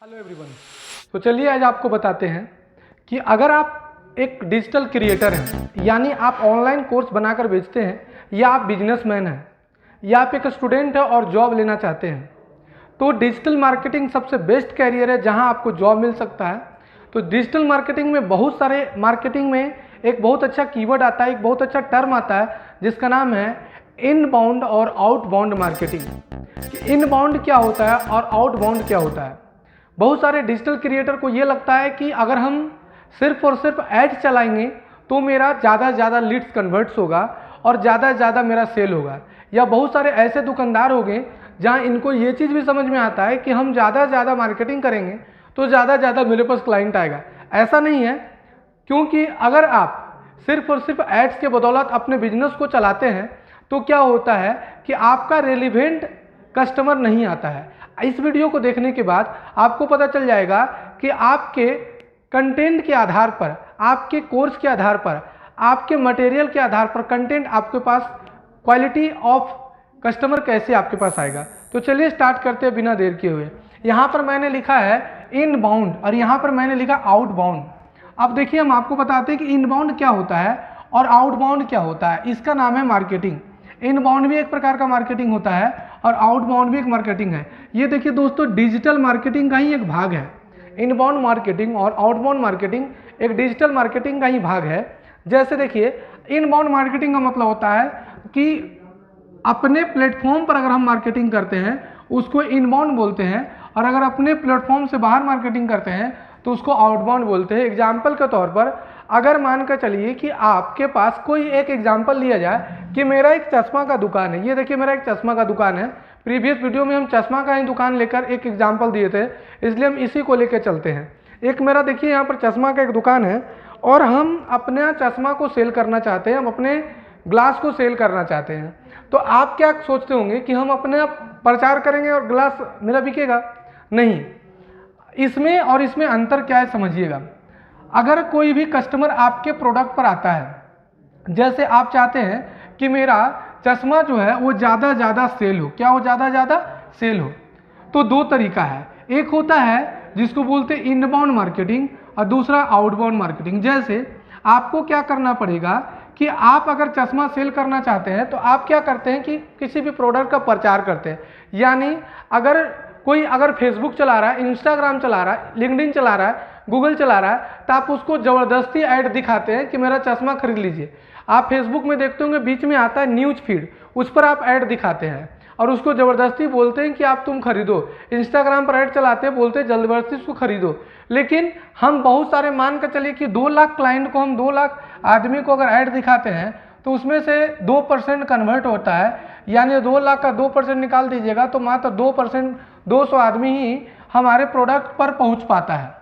Hello everyone. तो चलिए आज आपको बताते हैं कि अगर आप एक डिजिटल क्रिएटर हैं, यानी आप ऑनलाइन कोर्स बनाकर बेचते हैं, या आप बिजनेसमैन हैं, या आप एक स्टूडेंट हैं और जॉब लेना चाहते हैं, तो डिजिटल मार्केटिंग सबसे बेस्ट कैरियर है जहां आपको जॉब मिल सकता है। तो डिजिटल मार्केटिंग में बहुत सारे मार्केटिंग में एक बहुत अच्छा कीवर्ड आता है, एक बहुत अच्छा टर्म आता है जिसका नाम है इनबाउंड और आउटबाउंड मार्केटिंग। इनबाउंड क्या होता है और आउटबाउंड क्या होता है। बहुत सारे डिजिटल क्रिएटर को ये लगता है कि अगर हम सिर्फ और सिर्फ ऐड चलाएंगे तो मेरा ज़्यादा से ज़्यादा लीड्स कन्वर्ट्स होगा और ज़्यादा से ज़्यादा मेरा सेल होगा। या बहुत सारे ऐसे दुकानदार हो गए जहाँ इनको ये चीज़ भी समझ में आता है कि हम ज़्यादा से ज़्यादा मार्केटिंग करेंगे तो ज़्यादा से ज़्यादा मेरे पास क्लाइंट आएगा। ऐसा नहीं है, क्योंकि अगर आप सिर्फ और सिर्फ एड्स के बदौलत अपने बिजनेस को चलाते हैं तो क्या होता है कि आपका रेलिवेंट कस्टमर नहीं आता है। इस वीडियो को देखने के बाद आपको पता चल जाएगा कि आपके कंटेंट के आधार पर, आपके कोर्स के आधार पर, आपके मटेरियल के आधार पर कंटेंट आपके पास क्वालिटी ऑफ कस्टमर कैसे आपके पास आएगा। तो चलिए स्टार्ट करते हैं बिना देर किए हुए। यहाँ पर मैंने लिखा है इनबाउंड और यहाँ पर मैंने लिखा आउटबाउंड। अब देखिए हम आपको बताते हैं कि इनबाउंड क्या होता है और आउटबाउंड क्या होता है। इसका नाम है मार्केटिंग। इनबाउंड भी एक प्रकार का मार्केटिंग होता है और आउटबाउंड भी एक मार्केटिंग है। ये देखिए दोस्तों, डिजिटल मार्केटिंग का ही एक भाग है। इनबाउंड मार्केटिंग और आउटबाउंड मार्केटिंग एक डिजिटल मार्केटिंग का ही भाग है। जैसे देखिए, इनबाउंड मार्केटिंग का मतलब होता है कि अपने प्लेटफॉर्म पर अगर हम मार्केटिंग करते हैं उसको इनबाउंड बोलते हैं, और अगर अपने प्लेटफॉर्म से बाहर मार्केटिंग करते हैं तो उसको आउटबाउंड बोलते हैं। एग्जाम्पल के तौर पर अगर मान कर चलिए कि आपके पास कोई एक एग्जाम्पल लिया जाए कि मेरा एक चश्मा का दुकान है। ये देखिए मेरा एक चश्मा का दुकान है। प्रीवियस वीडियो में हम चश्मा का ही दुकान लेकर एक एग्जाम्पल दिए थे, इसलिए हम इसी को लेकर चलते हैं। एक मेरा देखिए यहाँ पर चश्मा का एक दुकान है और हम अपने चश्मा को सेल करना चाहते हैं, हम अपने ग्लास को सेल करना चाहते हैं। तो आप क्या सोचते होंगे कि हम अपने प्रचार करेंगे और ग्लास मेरा बिकेगा? नहीं। इसमें और इसमें अंतर क्या है समझिएगा। अगर कोई भी कस्टमर आपके प्रोडक्ट पर आता है, जैसे आप चाहते हैं कि मेरा चश्मा जो है वो ज़्यादा ज़्यादा सेल हो, क्या हो, ज़्यादा ज़्यादा सेल हो, तो दो तरीका है। एक होता है जिसको बोलते हैं इनबाउंड मार्केटिंग और दूसरा आउटबाउंड मार्केटिंग। जैसे आपको क्या करना पड़ेगा कि आप अगर चश्मा सेल करना चाहते हैं तो आप क्या करते हैं कि किसी भी प्रोडक्ट का प्रचार करते हैं। यानी अगर कोई फेसबुक चला रहा है, इंस्टाग्राम चला रहा है, लिंक्डइन चला रहा है, गूगल चला रहा है, तो आप उसको ज़बरदस्ती ऐड दिखाते हैं कि मेरा चश्मा खरीद लीजिए। आप फेसबुक में देखते होंगे बीच में आता है न्यूज़ फीड, उस पर आप ऐड दिखाते हैं और उसको ज़बरदस्ती बोलते हैं कि आप तुम खरीदो। इंस्टाग्राम पर ऐड चलाते हैं, बोलते हैं ज़बरदस्ती उसको खरीदो। लेकिन हम बहुत सारे मान कर चलिए कि 2 लाख क्लाइंट को, हम 2 लाख आदमी को अगर ऐड दिखाते हैं तो उसमें से 2% कन्वर्ट होता है। यानी 2 लाख का 2% निकाल दीजिएगा तो मात्र 2%, 200 आदमी ही हमारे प्रोडक्ट पर पहुंच पाता है।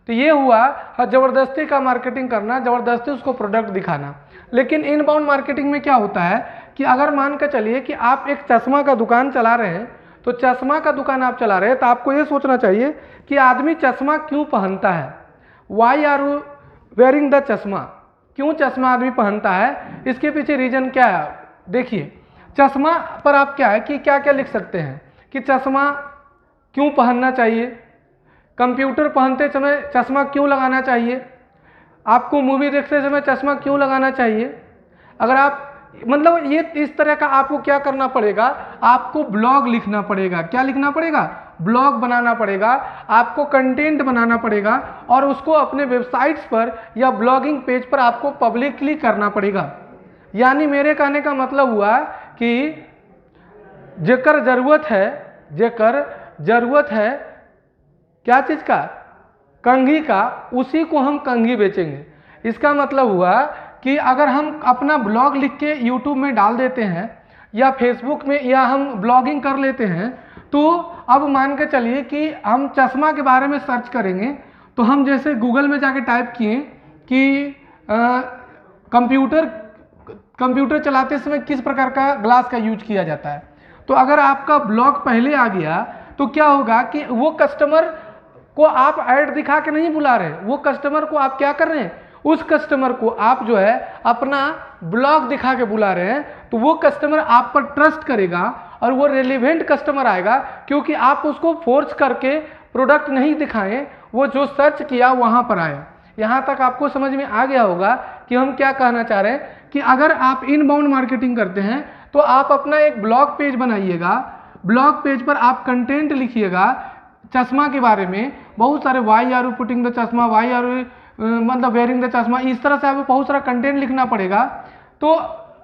तो ये हुआ ज़बरदस्ती का मार्केटिंग करना, ज़बरदस्ती उसको प्रोडक्ट दिखाना। लेकिन इनबाउंड मार्केटिंग में क्या होता है कि अगर मान कर चलिए कि आप एक चश्मा का दुकान चला रहे हैं, तो चश्मा का दुकान आप चला रहे हैं तो आपको ये सोचना चाहिए कि आदमी चश्मा क्यों पहनता है। Why are you wearing the chashma? क्यों चश्मा आदमी पहनता है, इसके पीछे रीजन क्या है। देखिए चश्मा पर आप क्या है कि क्या क्या लिख सकते हैं कि चश्मा क्यों पहनना चाहिए, कंप्यूटर पहनते समय चश्मा क्यों लगाना चाहिए, आपको मूवी देखते समय चश्मा क्यों लगाना चाहिए। अगर आप मतलब ये इस तरह का आपको क्या करना पड़ेगा, आपको ब्लॉग लिखना पड़ेगा। क्या लिखना पड़ेगा? ब्लॉग बनाना पड़ेगा, आपको कंटेंट बनाना पड़ेगा और उसको अपने वेबसाइट्स पर या ब्लॉगिंग पेज पर आपको पब्लिकली करना पड़ेगा। यानी मेरे कहने का मतलब हुआ कि जेकर जरूरत है क्या चीज़ का, कंघी का, उसी को हम कंघी बेचेंगे। इसका मतलब हुआ कि अगर हम अपना ब्लॉग लिख के यूट्यूब में डाल देते हैं या फेसबुक में, या हम ब्लॉगिंग कर लेते हैं, तो अब मान के चलिए कि हम चश्मा के बारे में सर्च करेंगे तो हम जैसे गूगल में जाके टाइप किए कि कंप्यूटर चलाते समय किस प्रकार का ग्लास का यूज किया जाता है, तो अगर आपका ब्लॉग पहले आ गया तो क्या होगा कि वो कस्टमर को आप ऐड दिखा के नहीं बुला रहे, वो कस्टमर को आप क्या कर रहे हैं, उस कस्टमर को आप जो है अपना ब्लॉग दिखा के बुला रहे हैं। तो वो कस्टमर आप पर ट्रस्ट करेगा और वो रेलिवेंट कस्टमर आएगा, क्योंकि आप उसको फोर्स करके प्रोडक्ट नहीं दिखाएं, वो जो सर्च किया वहाँ पर आए। यहाँ तक आपको समझ में आ गया होगा कि हम क्या कहना चाह रहे हैं कि अगर आप इनबाउंड मार्केटिंग करते हैं तो आप अपना एक ब्लॉग पेज बनाइएगा। ब्लॉग पेज पर आप कंटेंट लिखिएगा चश्मा के बारे में, बहुत सारे why are you putting the chashma, why are you मतलब वेयरिंग द चश्मा, इस तरह से आपको बहुत सारा कंटेंट लिखना पड़ेगा। तो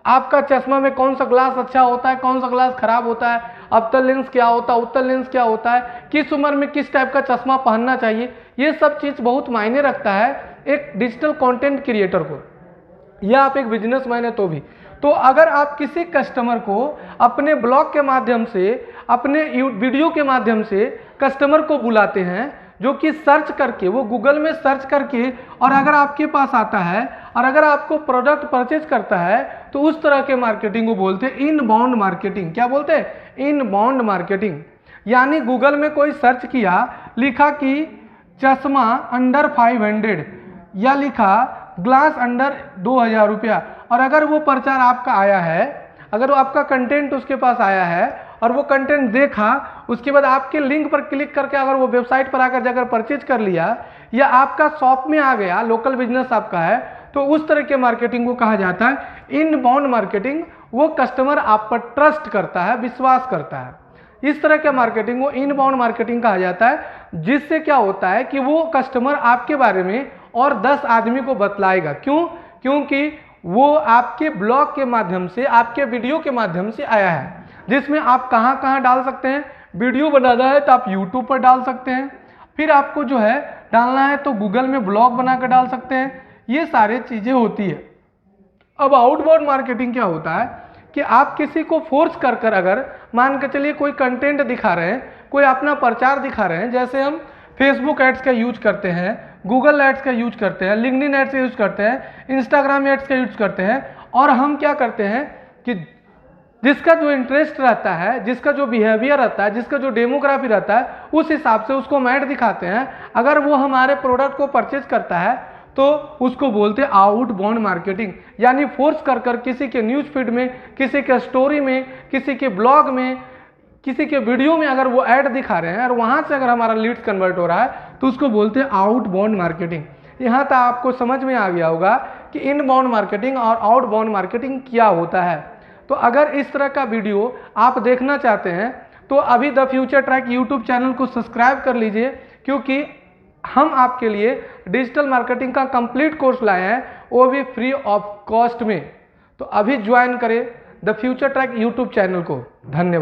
आपका चश्मा में कौन सा ग्लास अच्छा होता है, कौन सा ग्लास खराब होता है, अवतल लेंस क्या होता है, उत्तल लेंस क्या होता है, किस उम्र में किस टाइप का चश्मा पहनना चाहिए, ये सब चीज़ बहुत मायने रखता है एक डिजिटल कंटेंट क्रिएटर को, या आप एक बिजनेसमैन है तो भी। तो अगर आप किसी कस्टमर को अपने ब्लॉग के माध्यम से, अपने वीडियो के माध्यम से कस्टमर को बुलाते हैं, जो कि सर्च करके, वो गूगल में सर्च करके, और अगर आपके पास आता है और अगर आपको प्रोडक्ट परचेज करता है, तो उस तरह के मार्केटिंग को बोलते हैं इनबाउंड मार्केटिंग। क्या बोलते हैं? Inbound marketing. यानी गूगल में कोई सर्च किया, लिखा कि चश्मा अंडर 500 या लिखा ग्लास अंडर 2000 रुपया, और अगर वो प्रचार आपका आया है, अगर वो आपका कंटेंट उसके पास आया है और वो कंटेंट देखा, उसके बाद आपके लिंक पर क्लिक करके अगर वो वेबसाइट पर आकर जाकर परचेज कर लिया, या आपका शॉप में आ गया, लोकल बिजनेस आपका है, तो उस तरह के मार्केटिंग को कहा जाता है इनबाउंड मार्केटिंग। वो कस्टमर आप पर ट्रस्ट करता है, विश्वास करता है, इस तरह के मार्केटिंग को इनबाउंड मार्केटिंग कहा जाता है। जिससे क्या होता है कि वो कस्टमर आपके बारे में और 10 आदमी को बतलाएगा। क्यों? क्योंकि वो आपके ब्लॉग के माध्यम से, आपके वीडियो के माध्यम से आया है, जिसमें आप कहाँ कहाँ डाल सकते हैं। वीडियो बनाना है तो आप यूट्यूब पर डाल सकते हैं, फिर आपको जो है डालना है तो गूगल में ब्लॉग बनाकर डाल सकते हैं। ये सारी चीज़ें होती है। अब आउटबाउंड मार्केटिंग क्या होता है कि आप किसी को फोर्स कर कर, अगर मान के चलिए कोई कंटेंट दिखा रहे हैं, कोई अपना प्रचार दिखा रहे हैं, जैसे हम फेसबुक एड्स का यूज करते हैं, गूगल एड्स का यूज करते हैं, लिंक्डइन एड्स का यूज करते हैं, इंस्टाग्राम एड्स का यूज करते हैं, और हम क्या करते हैं कि जिसका जो इंटरेस्ट रहता है, जिसका जो बिहेवियर रहता है, जिसका जो डेमोग्राफी रहता है, उस हिसाब से उसको हम ऐड दिखाते हैं। अगर वो हमारे प्रोडक्ट को परचेज करता है तो उसको बोलते हैं आउटबाउंड मार्केटिंग। यानी फोर्स कर कर किसी के न्यूज़ फीड में, किसी के स्टोरी में, किसी के ब्लॉग में, किसी के वीडियो में अगर वो ऐड दिखा रहे हैं और वहाँ से अगर हमारा लीड्स कन्वर्ट हो रहा है, तो उसको बोलते हैं आउटबाउंड मार्केटिंग। यहाँ तक आपको समझ में आ गया होगा कि इनबाउंड मार्केटिंग और आउटबाउंड मार्केटिंग क्या होता है। तो अगर इस तरह का वीडियो आप देखना चाहते हैं तो अभी the future track YouTube channel को सब्सक्राइब कर लीजिए, क्योंकि हम आपके लिए डिजिटल मार्केटिंग का कंप्लीट कोर्स लाए हैं, वो भी फ्री ऑफ कॉस्ट में। तो अभी ज्वाइन करें the future track YouTube channel को। धन्यवाद।